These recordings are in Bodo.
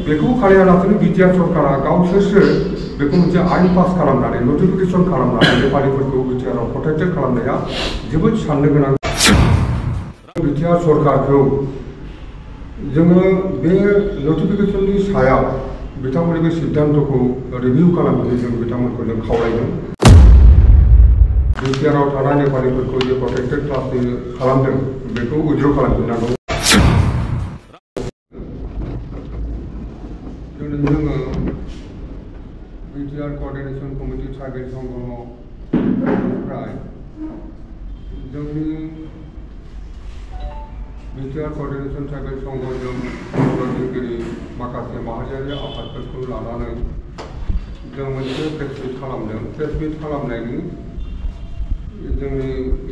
बेखौ खालायालासेनो बिटिआर सरकारा गावसोरसो बेखौ मोनसे आइन पास खालामनानै नटिफिकेसन खालामनानै नेपालिफोरखौ बिटिआराव प्रटेक्टेड खालामनाया जोबोद साननो गोनां। बिटिआर सरकारखौ जोङो बे नटिफिकेसननि सायाव बिथांमोननि बे सिद्धान्तखौ रिभिउ खालामनानै जों बिथांमोनखौ जों खावलायदों। बिटिआराव थानाय नेपालिफोरखौ जे प्रटेक्टेड क्लास खालामदों बेखौ उइथड्र खालामफिननांगौ। जोङो बिटिआर कोअर्डिनेशन कमिटि ट्राइबेल संघनिफ्राय जोंनि बिटिआर कोअर्डिनेशन ट्राइबेल संघजों दिनगिरि माखासे माहारियारि आफादफोरखौ लानानै जों मोनसे प्रेस मिट खालामदों। प्रेस मिट खालामनायनि जोंनि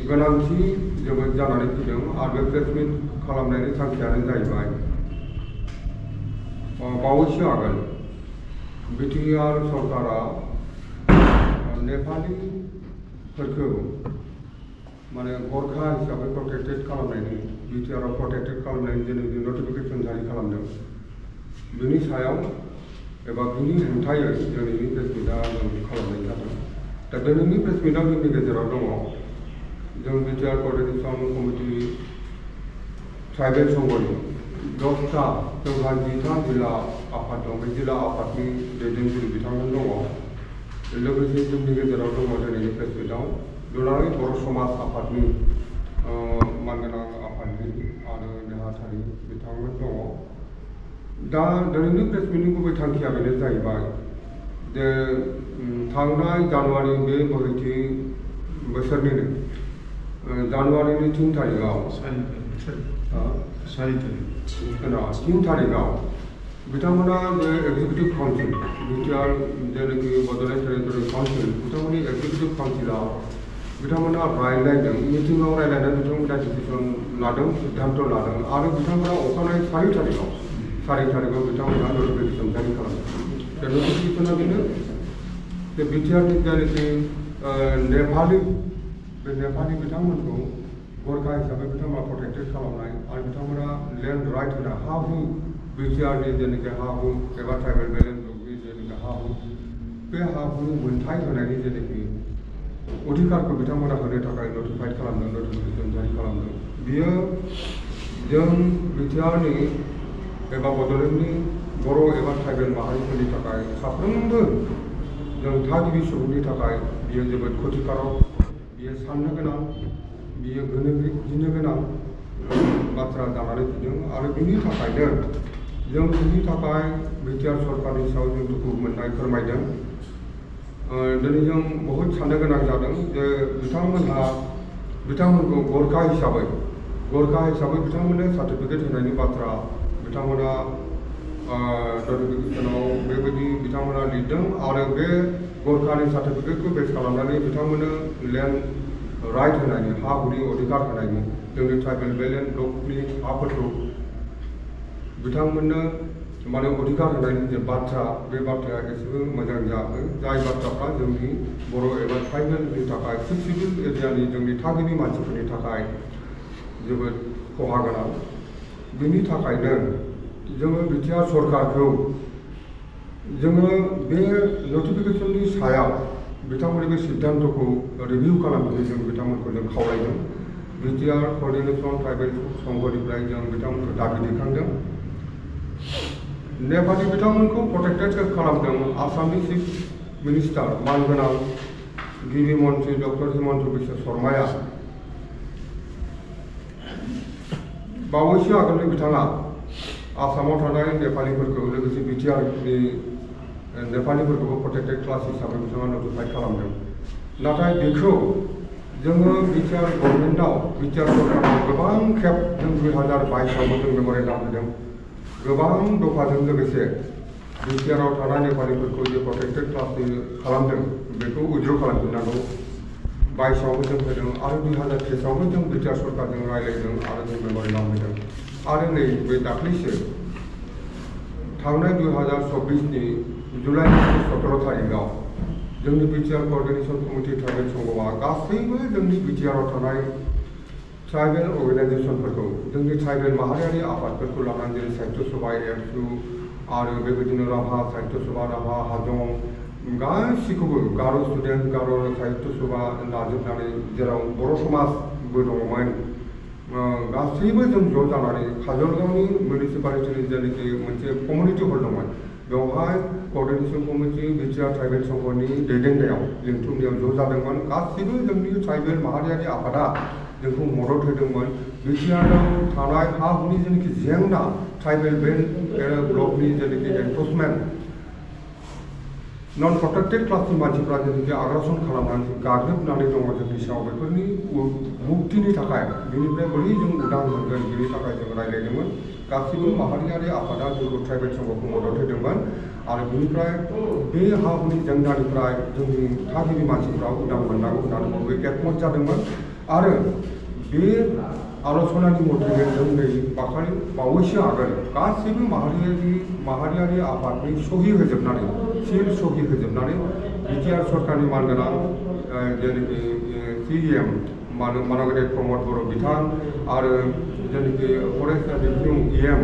गोनांथि जोबोद जानानै फैदों आरो बे प्रेस मिट खालामनायनि थांखियानो जाहैबाय बावैसो आगोल बिटिआर सरकारा नेपालिफोरखौ माने गरखा हिसाबै प्रटेक्टेड खालामनायनि बिटिआराव प्रटेक्टेड खालामनायनि जेनाखि नटिफिकेसन जारि खालामदों बिनि सायाव एबा बिनि हेंथायै दिनैनि प्रेस मिटआ जों खालामनाय जादों। दा दिनैनि प्रेस मिटआ जोंनि गेजेराव दङ जों बिटिआर कोअर्डिनेशन कमिटि ट्राइबेल संघनि 10टा जोंहा 10था जिल्ला आफाद दं। बे जिल्ला आफादनि दैदेनगिरि बिथांमोन दङ। लोगोसे जोंनि गेजेराव दङ दिनैनि प्रेस मिटआव दुलाराय बर' समाज आफादनि मानगोनां आफादगिरि आरो नेहाथारि बिथांमोन दङ। दा दिनैनि प्रेस मिटनि गुबै थांखिया बेनो जाहैबाय जे थांनाय जानुवारि बे बोहैथि बोसोरनिनो जानुवारिनि 3 तारिखआव 3 तारिखआव बिथांमोना जे एक्जिक्यूटिव काउंसिल बिटिआर जेनाखि बड'लेण्ड टेरिटरियेल काउंसिल बिथांमोननि एक्जिक्यूटिव काउंसिलाव बिथांमोना रायलायदों। मिटिंआव रायलायनानै बिथांमोना डिसिसन लादों, सिद्धांत लादों आरो बिथांमोना अखानायै 4 तारिखआव बिथांमोना नटिफिकेसन जारि खालामदों। दा नटिफिकेसना बेनो जे बिटिआरनि जेनाखि नेपालि बे नेपालि बिथांमोनखौ गरखा हिसाबै बिथांमोना प्रटेक्टेड खालामनाय आरो बिथांमोना लेन्ड राइट होनाय हा हु बिटिआरनि जेनाखि हा हु एबा ट्राइबेल बेलेन्स ग्रुपनि जेनाखि हा हु बे हा हुनि मोनथाय होनायनि जेनाखि अधिकारखौ बिथांमोना होनो थाखाय नटिफाइड खालामदों, नटिफिकेसन जारि खालामदों। बियो जों बिटिआरनि एबा बड'लेण्डनि बर' एबा ट्राइबेल माहारिफोरनि थाखाय साफ्रोमबो जों थागिबि सुबुंनि थाखाय बियो जोबोद खथिकारक, बियो साननो गोनां, बियो गिनो गोनां बाथ्रा जानानै फैदों आरो बिनि थाखायनो जों बिनि थाखाय बिटिआर सरकारनि सायाव जों दुखु मोननाय फोरमायदों। दिनै जों बहुद साननो गोनां जादों जे बिथांमोनखौ गरखा हिसाबै बिथांमोननो सार्टिफिकेट होनायनि बाथ्रा बिथांमोना नटिफिकेसनाव बेबायदि बिथांमोना लिरदों आरो बे गरखानि सार्टिफिकेटखौ बेस खालामनानै बिथांमोननो लेन्ड राइट होनायनि हा हुनि अधिकार होनायनि जोंनि ट्राइबेल बेलेन्स ब्लकनि हाफोरखौ बिथांमोननो माने अधिकार होनायनि जे बाथ्रा बे बाथ्राया एसेबो मोजां जायाखै। जाय बाथ्राफ्रा जोंनि बर' एबा ट्राइबेलनि थाखाय फिक्सिबल एरियानि जोंनि थागिबि मानसिफोरनि थाखाय जोबोद खहा गोनां। बिनि थाखायनो जोङो बिटिआर सरकारखौ जोङो बे नटिफिकेसननि सायाव बिथांमोननि बे सिद्धान्तखौ रिभिउ खालामनानै जों बिथांमोनखौ जों खावलायदों। बिटिआर कोअर्डिनेशन ट्राइबेल संघनिफ्राय जों बिथांमोनखौ दाबि दैखांदों। नेपालि बिथांमोनखौ प्रटेक्टेड खालामदों आसामनि चिफ मिनिस्टार मानगोनां गिबि मन्त्रि डक्टर हिमन्त बिश्व शर्माया। बावैसो आगोलनि बिथाङा आसामाव थानाय नेपालिफोरखौ लोगोसे बिटिआरनि नेपालिफोरखौबो प्रटेक्टेड क्लास हिसाबै बिथाङा नटिफाइड खालामदों। नाथाय बेखौ जोङो बिटिआर गभर्नमेन्टआव बिटिआर सरकाराव गोबां खेब जों 2022आवबो जों मेम'रेन्डाम होदों। गोबां दफाजों लोगोसे बिटिआराव थानाय नेपालिफोरखौ जे प्रटेक्टेड क्लास खालामदों बेखौ उइथड्र खालामफिननांगौ 22आवबो जों होदों आरो 2023आवबो जों बिटिआर सरकारजों रायलायदों आरो जों मेम'रेन्डाम होदों। आरो नै बे दाख्लैसो थांनाय 2024नि जुलाइ 17 तारिखआव जोंनि बिटिआर कोअर्डिनेशन कमिटि ट्राइबेल संघआ गासैबो जोंनि बिटिआराव थानाय ट्राइबेल अर्गेनाइजेशनफोरखौ जोंनि ट्राइबेल माहारियारि आफादफोरखौ लानानै जेरै साहित्य सभा एबसु आरो बेबायदिनो राभा साहित्य सभा राभा हाजं गासिखौबो गार' स्टुडेन्ट गार' साहित्य सभा लाजोबनानै जेराव बर' समाजबो दङमोन गासैबो जों ज' जानानै काजलगावनि मिउनिसिपालिटिनि जेनाखि मोनसे कमिउनिटि हल दंमोन बेवहाय क'र्डिनेशन कमिटि बिटिआर ट्राइबेल संघनि दैदेननायाव लिंथुमनायाव ज' जादोंमोन गासैबो जोंनि ट्राइबेल माहारियारि आफादा जोंखौ मदद होदोंमोन बिटिआरआव थानाय हा हुनि जेनाखि जेंना ट्राइबेल बेल्ट ब्लकनि जेनाखि एनफर्समेन्ट नन प्रटेक्टेड क्लासनि मानसिफ्रा जेनाखि आग्रासन खालामनानै गाग्लोबनानै दङ जोंनि सायाव बेफोरनि मुक्तिनि थाखाय बेनिफ्राय बोरै जों उदां मोनगोन बेनि थाखाय जों रायज्लायदोंमोन गासैबो माहारियारि आफादा जोंखौ ट्राइबेल संघखौ मदद होदोंमोन आरो बेनिफ्राय बे हा हुनि जेंनानिफ्राय जोंनि थागिबि मानसिफ्रा उदां मोननांगौ होननानै बयबो एकमत जादोंमोन आरो बे आल'सनानि मथेनो जों नै बावैसो आगोल गासैबो माहारियारि आफादनि सहि होजोबनानै सिल सहि होजोबनानै बिटिआर सरकारनि मानगोनां जेनाखि CEM मानगेदेर प्रमद बर' बिथां आरो जेनाखि फरेस्ट रिभिनिउ EM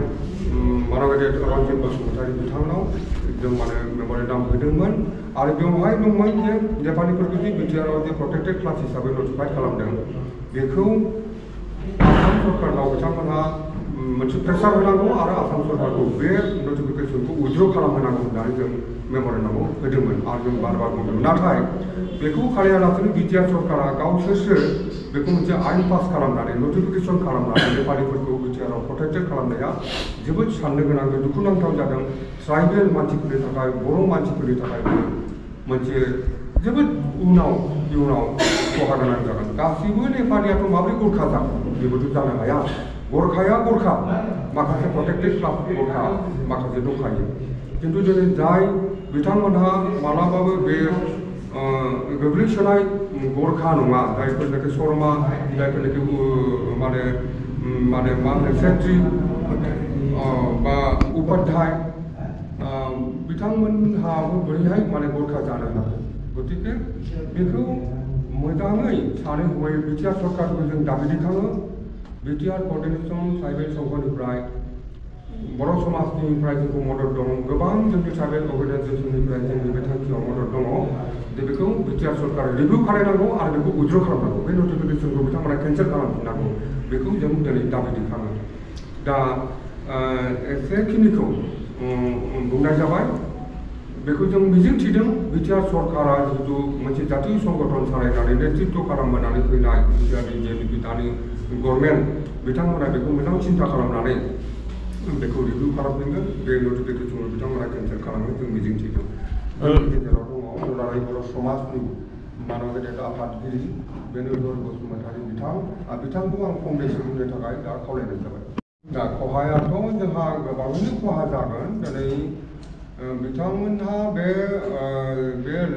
मानगेदेर रन्जित बसुमतारी बिथांनाव जों मेम'रेन्डाम होदोंमोन आरो बेवहाय दंमोन जे नेपालिफोरखौ जे बिटिआरआव जे प्रटेक्टेड क्लास हिसाबै नटिफाइड खालामदों बेखौ आसाम सरकारनाव बिथांमोनहा मोनसे प्रेसार होनांगौ आरो आसाम सरकारखौ बे नटिफिकेसनखौ उइथड्र खालामहोनांगौ होननानै जों मेम'रेन्डामाव होदोंमन आरो जों बार बुंदोंमोन नाथाय बेखौ खालायालासेनो बिटिआर सरकारा गावसोरसो बेखौ मोनसे आइन पास खालामनानै नटिफिकेसन खालामनानै नेपालिफोरखौ बिटिआरआव प्रटेक्टेड खालामनाया जोबोद साननो गोनां दुखुनांथाव जादों ट्राइबेल मानसिफोरनि थाखाय बर' मानसिफोरनि थाखाय मोनसे जोबोद इयुनाव खहा गोनां जागोन गासैबो नेपालियाथ' माबोरै गोरखा जागोन बेबोथ' जानो हाया गोरखाया गोरखा माखासे प्रटेक्टेड क्लास गोरखा माखासे दंखायो खिन्थु दिनै जाय बिथांमोनहा मालाबाबो बे गोग्लैसोनाय गोरखा नङा जायफोरनाखि शर्मा जायफोरनाखि मा होनो सेट्रि बा उपाध्याय बिथांमोनहाबो बोरैहाय गोरखा जानो हागौ गतिके बेखौ मोजाङै सानै हयै बिटिआर सरकारखौ जों दाबि दैखाङो बिटिआर क'र्डिनेशन ट्राइबेल संघनिफ्राय बर' समाजनिफ्राय जोंखौ मदद दं गोबां जोंनि ट्राइबेल अर्गानाइजेसननिफ्राय जोंनि बे थांखियाव मदद दङ जे बेखौ बिटिआर सरकार रिभिउ खालामनांगौ आरो बेखौ उइथड्र खालामनांगौ बे नटिफिकेसनखौ बिथांमोना केन्सेल खालामफिननांगौ बेखौ जों दिनै दाबि दैखाङो दा एसेखिनिखौ बुंनाय जाबाय बेखौ जों मिजिं थिदों बिटिआर सरकारा जिहेतु मोनसे जातीय संगठन सालायनानै नेतृत्व खालामबोनानै फैनाय बिटिआरनि जेनाखि दानि गभर्नमेन्ट बिथांमोना बेखौ मोजां सिन्था खालामनानै बेखौ रिभिउ खालामफिनगोन बे नटिफिकेसनखौ बिथांमोना केन्सेल खालामगोन जों मिजिं थिदों गेजेराव दङ दुलाराय बर' समाजनि मानगेदेर आफादगिरि बेनुधर बसुमतारी बिथांखौ आं फंनैसो बुंनो थाखाय दा खावलायनाय जाबाय दा खहायाथ' जोंहा गोबाङैनो खहा जागोन दिनै बिथांमोनहा बे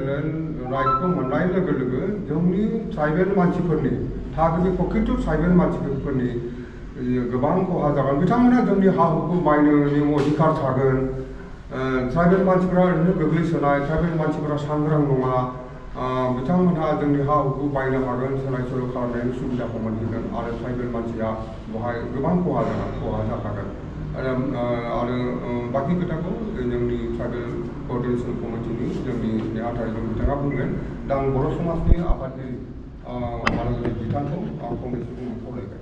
लेन्ड राइटखौ मोननाय लोगो लोगो जोंनि ट्राइबेल मानसिफोरनि थागिबि प्रकृत ट्राइबेल मानसिफोरनि गोबां खहा जागोन बिथांमोना जोंनि हा हुखौ बायनोनि अधिकार थागोन ट्राइबेल मानसिफोरा ओरैनो गोग्लैसोनाय ट्राइबेल मानसिफोरा सांग्रां नङा बिथांमोनहा जोंनि हा हुखौ बायनो हागोन सोलाय सोल' खालामनायनि सुबिदाखौ मोनहैगोन आरो ट्राइबेल मानसिया बेवहाय गोबां खहा जाखागोन आरो बाखि खोथाखौ जोंनि ट्राइबेल क'र्डिनेशन कमिटिनि जोंनि नेहाथारिजों बिथाङा बुंगोन दा आं बर' समाजनि आफादगिरि बिथांखौ आं फंनैसो बुंनो खावलायगोन